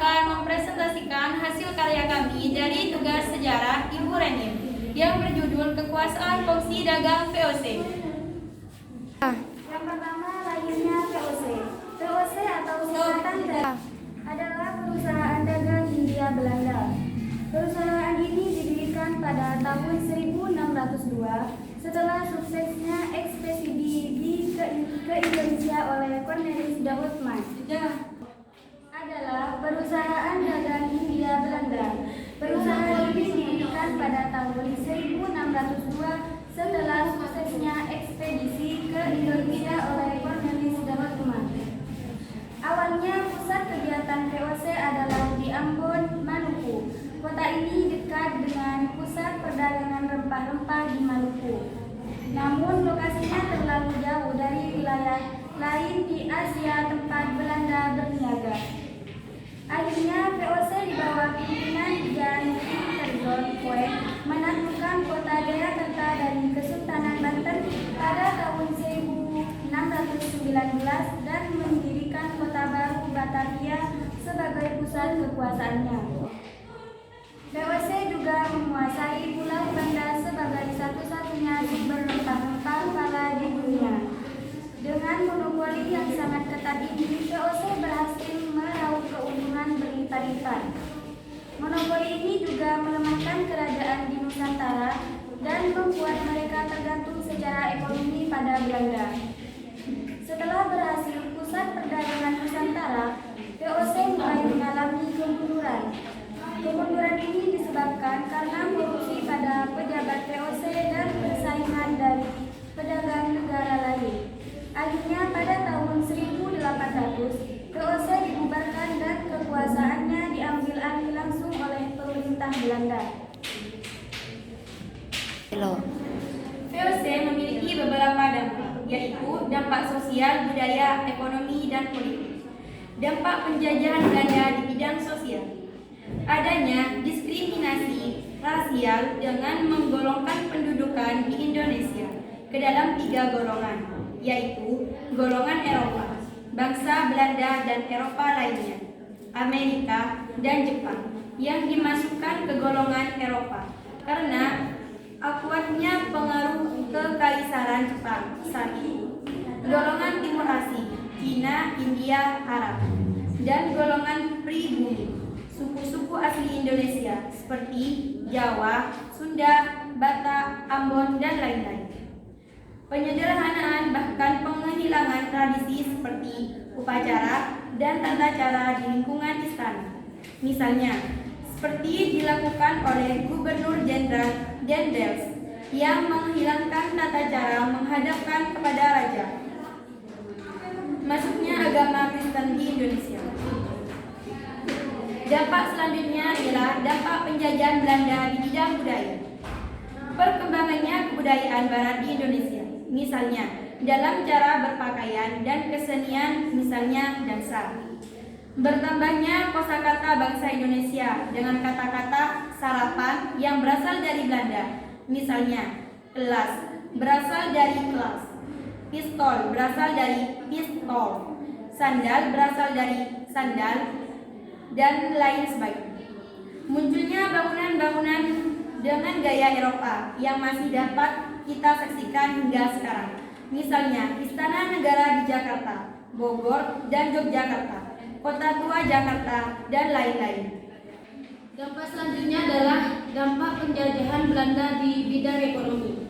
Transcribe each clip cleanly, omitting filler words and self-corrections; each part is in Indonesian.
akan mempresentasikan hasil karya kami dari tugas sejarah Ibu Renim yang berjudul Kekuasaan Fungsi Dagang VOC. Yang pertama, lahirnya VOC. VOC atau Singkatan dari adalah perusahaan dagang Hindia Belanda. Perusahaan ini didirikan pada tahun 1602 setelah suksesnya ekspedisi ke Indonesia oleh Cornelis de Houtman. Adalah perusahaan dagang Hindia Belanda. Perusahaan ini didirikan pada tahun 1602 setelah suksesnya ekspedisi ke Indonesia oleh Cornelis de Houtman. Awalnya pusat kegiatan VOC adalah di Ambon, Maluku. Kota ini dekat dengan pusat perdagangan rempah-rempah di Maluku. Namun lokasinya terlalu jauh dari wilayah lain di Asia tempat Belanda berniaga. Akhirnya VOC di bawah pimpinan Jan Terjon Poek menaklukkan kota Jayakarta dari Kesultanan Banten pada tahun 1619 dan mendirikan kota baru Batavia sebagai pusat kekuasaannya. VOC juga menguasai Pulau Banda sebagai satu-satunya sumber rempah-rempah pala di dunia. Dengan monopoli yang sangat ketat ini, VOC berhasil meraup keuntungan berlipat-lipat. Monopoli ini juga melemahkan kerajaan di Nusantara dan membuat mereka tergantung secara ekonomi pada Belanda. Setelah berhasil pusat perdagangan Nusantara, VOC mulai mengalami kemunduran. Kemunduran ini disebabkan karena korupsi pada pejabat VOC dan persaingan dari pedagang negara lain. Akhirnya pada tahun 1800, VOC dibubarkan dan kekuasaannya diambil alih langsung oleh pemerintah Belanda. VOC memiliki beberapa dampak, yaitu dampak sosial, budaya, ekonomi, dan politik. Dampak penjajahan Belanda di bidang sosial. Adanya diskriminasi rasial dengan menggolongkan pendudukan di Indonesia ke dalam 3 golongan, yaitu golongan Eropa, bangsa Belanda dan Eropa lainnya, Amerika dan Jepang, yang dimasukkan ke golongan Eropa karena kuatnya pengaruh kekaisaran Jepang saat itu. Golongan Timur Asia, Cina, India, Arab, dan golongan pribumi, suku-suku asli Indonesia seperti Jawa, Sunda, Batak, Ambon, dan lain-lain. Penyederhanaan bahkan penghilangan tradisi seperti upacara dan tata cara di lingkungan istana. Misalnya, seperti dilakukan oleh Gubernur Jenderal Dendels yang menghilangkan tata cara menghadapkan kepada raja. Masuknya agama Kristen di Indonesia. Dampak selanjutnya adalah dampak penjajahan Belanda di bidang budaya. Perkembangannya kebudayaan Barat di Indonesia, misalnya dalam cara berpakaian dan kesenian, misalnya dansa. Bertambahnya kosakata bangsa Indonesia dengan kata-kata sarapan yang berasal dari Belanda, misalnya kelas berasal dari kelas, pistol berasal dari pistol, sandal berasal dari sandal, dan lain sebagainya. Munculnya bangunan-bangunan dengan gaya Eropa yang masih dapat kita saksikan hingga sekarang, misalnya Istana Negara di Jakarta, Bogor, dan Yogyakarta, Kota Tua Jakarta, dan lain-lain. Dampak selanjutnya adalah dampak penjajahan Belanda di bidang ekonomi.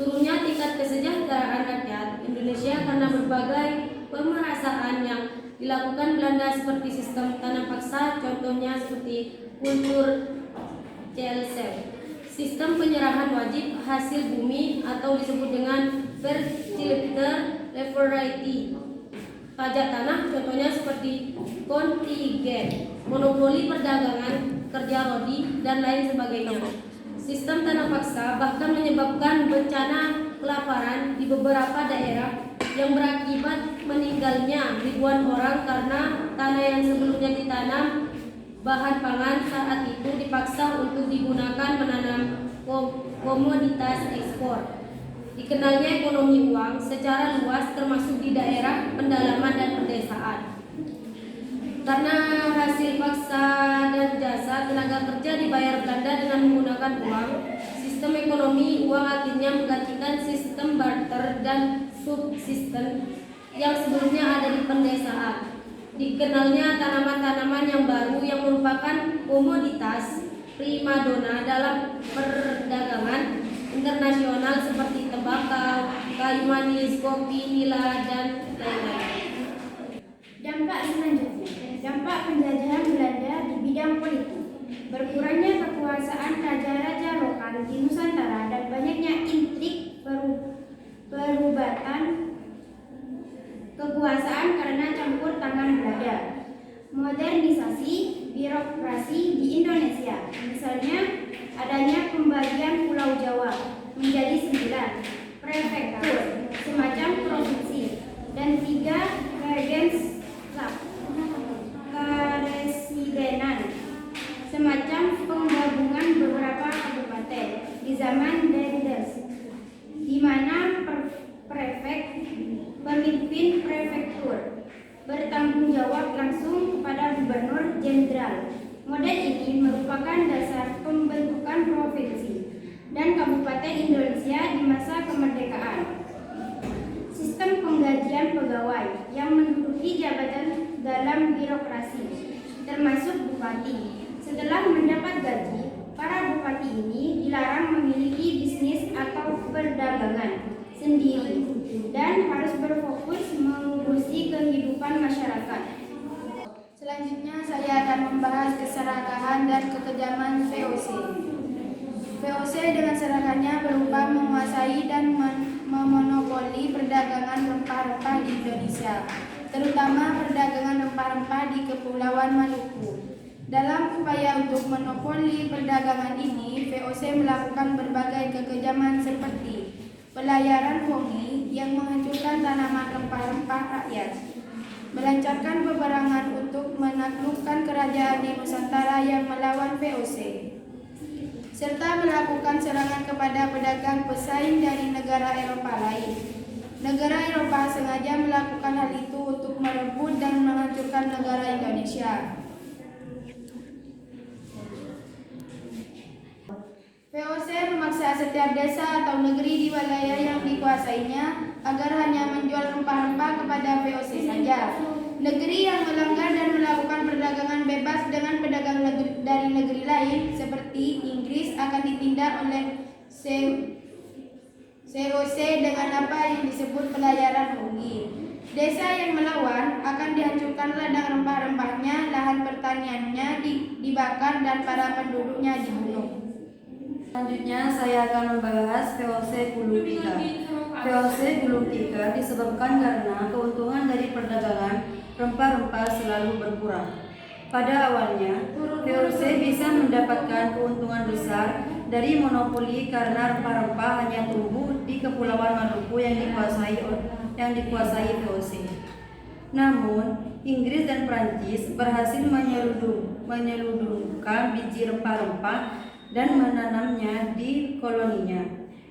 Turunnya tingkat kesejahteraan rakyat Indonesia karena berbagai pemerasaan yang dilakukan Belanda seperti sistem tanam paksa, contohnya seperti kultur CLC, sistem penyerahan wajib hasil bumi atau disebut dengan fertilizer leverage, pajak tanah, contohnya seperti kontingen, monopoli perdagangan, kerja rodi, dan lain sebagainya. Sistem tanam paksa bahkan menyebabkan bencana kelaparan di beberapa daerah yang berakibat meninggalnya ribuan orang karena tanah yang sebelumnya ditanam bahan pangan saat itu dipaksa untuk digunakan menanam komoditas ekspor. Dikenalnya ekonomi uang secara luas termasuk di daerah pendalaman dan pedesaan. karena hasil paksa dan jasa tenaga kerja dibayar Belanda dengan menggunakan uang. Sistem ekonomi uang akhirnya menggantikan sistem barter dan subsisten yang sebelumnya ada di pedesaan. Dikenalnya tanaman-tanaman yang baru yang merupakan komoditas primadona dalam perdagangan internasional seperti tembakau, kayu manis, kopi, nila, dan lain-lain. Dampak selanjutnya, dampak penjajahan Belanda di bidang politik. Berkurangnya kekuasaan raja-raja lokal di Nusantara dan banyaknya intrik perubatan kekuasaan karena campur tangan Belanda. Modernisasi birokrasi di Indonesia, misalnya adanya pembagian Pulau Jawa menjadi 9 prefektur, semacam provinsi, dan 3 karesidenan, semacam penggabungan beberapa kabupaten di zaman Dendels, di mana prefek pemimpin prefektur bertanggung jawab langsung kepada gubernur jenderal. Model ini merupakan dasar pembentukan provinsi dan kabupaten Indonesia di masa kemerdekaan. Sistem penggajian pegawai yang menduduki jabatan dalam birokrasi, termasuk bupati. Setelah mendapat gaji, para bupati ini dilarang memiliki bisnis atau perdagangan sendiri dan harus berfokus mengurusi kehidupan masyarakat. Selanjutnya saya akan membahas keserakahan dan kekejaman VOC. VOC dengan seraganya berupa menguasai dan memonopoli perdagangan rempah-rempah di Indonesia, terutama perdagangan rempah-rempah di Kepulauan Maluku. Dalam upaya untuk monopoli perdagangan ini, VOC melakukan berbagai kekejaman seperti pelayaran wongi yang menghancurkan tanaman rempah-rempah rakyat, melancarkan peperangan untuk menaklukkan kerajaan di Nusantara yang melawan VOC, serta melakukan serangan kepada pedagang pesaing dari negara Eropa lain. Negara Eropa sengaja melakukan hal itu untuk merebut dan menghancurkan negara Indonesia. VOC memaksa setiap desa atau negeri di wilayah yang dikuasainya agar hanya menjual rempah-rempah kepada VOC saja. Negeri yang melanggar dan melakukan perdagangan bebas dengan pedagang dari negeri lain seperti Inggris akan ditindak oleh VOC dengan apa yang disebut pelayaran wongi. Desa yang melawan akan dihancurkan ladang rempah-rempahnya, lahan pertaniannya dibakar dan para penduduknya dibunuh. Selanjutnya saya akan membahas VOC gulung tikar. VOC gulung tikar disebabkan karena keuntungan dari perdagangan rempah-rempah selalu berkurang. Pada awalnya, VOC bisa mendapatkan keuntungan besar dari monopoli karena rempah-rempah hanya tumbuh di Kepulauan Maluku yang dikuasai VOC. Namun, Inggris dan Prancis berhasil menyelundupkan biji rempah-rempah dan menanamnya di koloninya.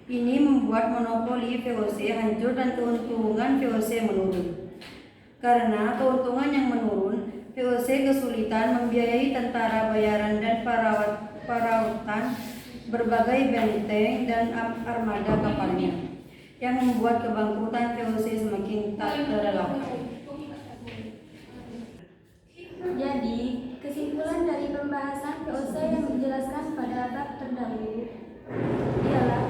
Ini membuat monopoli VOC hancur dan keuntungan VOC menurun. Karena keuntungan yang menurun, VOC kesulitan membiayai tentara bayaran dan perawatan berbagai benteng dan armada kapalnya, yang membuat kebangkrutan VOC semakin tak terelakkan. Jadi, kesimpulan dari pembahasan VOC yang dijelaskan pada bab terdahulu ialah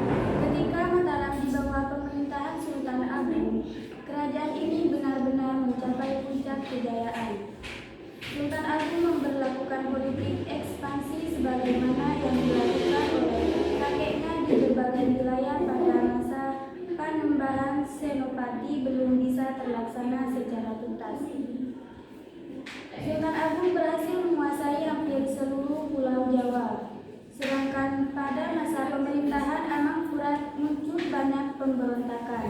ketika Mataram di bawah pemerintahan Sultan Agung, kerajaan ini benar-benar mencapai puncak kejayaan. Sultan Agung memberlakukan politik ekspansi sebagaimana yang dilakukan oleh kakeknya di berbagai wilayah pada masa Panembahan Senopati belum bisa terlaksana secara tuntas. Sultan Agung berhasil menguasai hampir seluruh Pulau Jawa, sedangkan pada masa pemerintahan Amang Furat muncul banyak pemberontakan.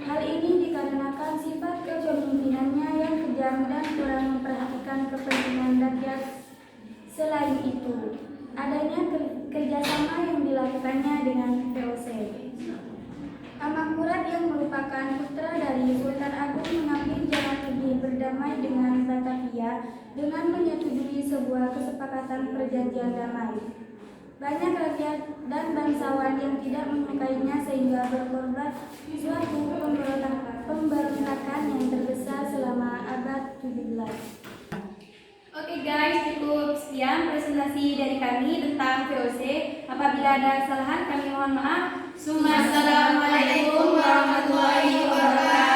Hal ini dikarenakan sifat kepemimpinannya yang kejam dan kurang memperhatikan kepentingan rakyat. Selain itu, adanya kerjasama yang dilakukannya dengan VOC. Amang Furat yang merupakan putra dari Sultan Agung mengambil jalan lebih berdamai dengan Batavia dengan menyetujui sebuah kesepakatan perjanjian damai. Banyak rakyat dan bangsawan yang tidak menyukainya sehingga berkorban suatu pemberontakan yang terbesar selama abad 17. Oke guys, cukup sekian presentasi dari kami tentang VOC. Apabila ada kesalahan kami mohon maaf. Assalamualaikum warahmatullahi wabarakatuh.